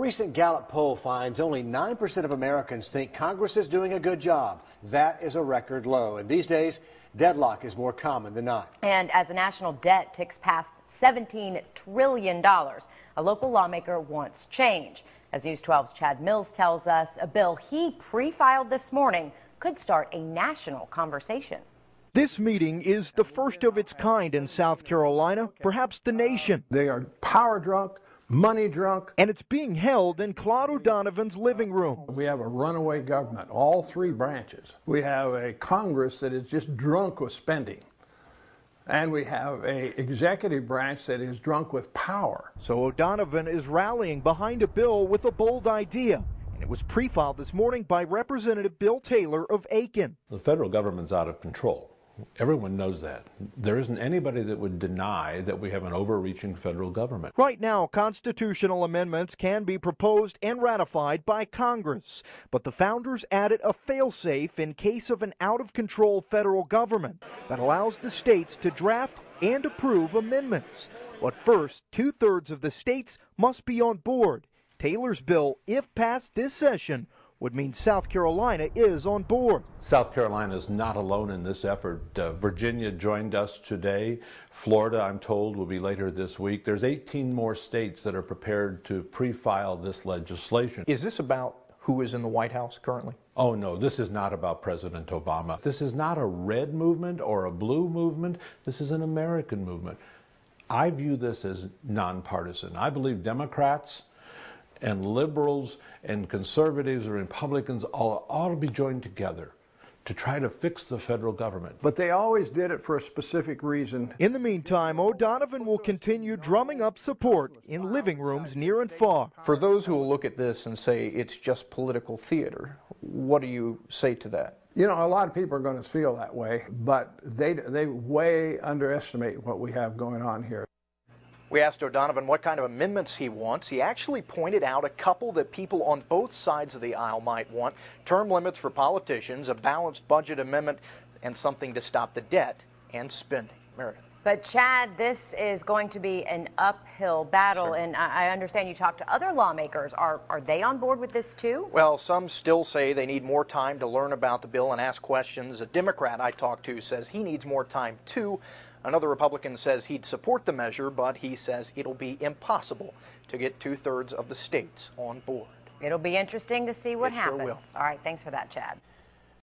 recent Gallup poll finds only 9% of Americans think Congress is doing a good job. That is a record low. And these days, deadlock is more common than not. And as the national debt ticks past $17 trillion, a local lawmaker wants change. As News 12's Chad Mills tells us, a bill he pre-filed this morning could start a national conversation. This meeting is the first of its kind in South Carolina, perhaps the nation. They are power drunk, money drunk. And it's being held in Claude O'Donovan's living room. We have a runaway government, all three branches. We have a Congress that is just drunk with spending. And we have a executive branch that is drunk with power. So O'Donovan is rallying behind a bill with a bold idea. And it was pre-filed this morning by Representative Bill Taylor of Aiken. The federal government's out of control. Everyone knows that. There isn't anybody that would deny that we have an overreaching federal government. Right now, constitutional amendments can be proposed and ratified by Congress. But the founders added a fail-safe in case of an out-of-control federal government that allows the states to draft and approve amendments. But first, 2/3 of the states must be on board. Taylor's bill, if passed this session, would mean South Carolina is on board. South Carolina is not alone in this effort. Virginia joined us today. Florida, I'm told, will be later this week. There's 18 more states that are prepared to pre-file this legislation. Is this about who is in the White House currently? Oh no, this is not about President Obama. This is not a red movement or a blue movement. This is an American movement. I view this as nonpartisan. I believe Democrats and liberals and conservatives and Republicans all ought to be joined together to try to fix the federal government. But they always did it for a specific reason. In the meantime, O'Donovan will continue drumming up support in living rooms near and far. For those who will look at this and say it's just political theater, what do you say to that? You know, a lot of people are going to feel that way, but they way underestimate what we have going on here. We asked O'Donovan what kind of amendments he wants. He actually pointed out a couple that people on both sides of the aisle might want: term limits for politicians, a balanced budget amendment, and something to stop the debt and spending. Meredith. But Chad, this is going to be an uphill battle, Sure. and I understand you talked to other lawmakers. Are they on board with this too? Well, some still say they need more time to learn about the bill and ask questions. A Democrat I talked to says he needs more time too. Another Republican says he'd support the measure, but he says it'll be impossible to get 2/3 of the states on board. It'll be interesting to see what It sure happens. will. All right, thanks for that, Chad.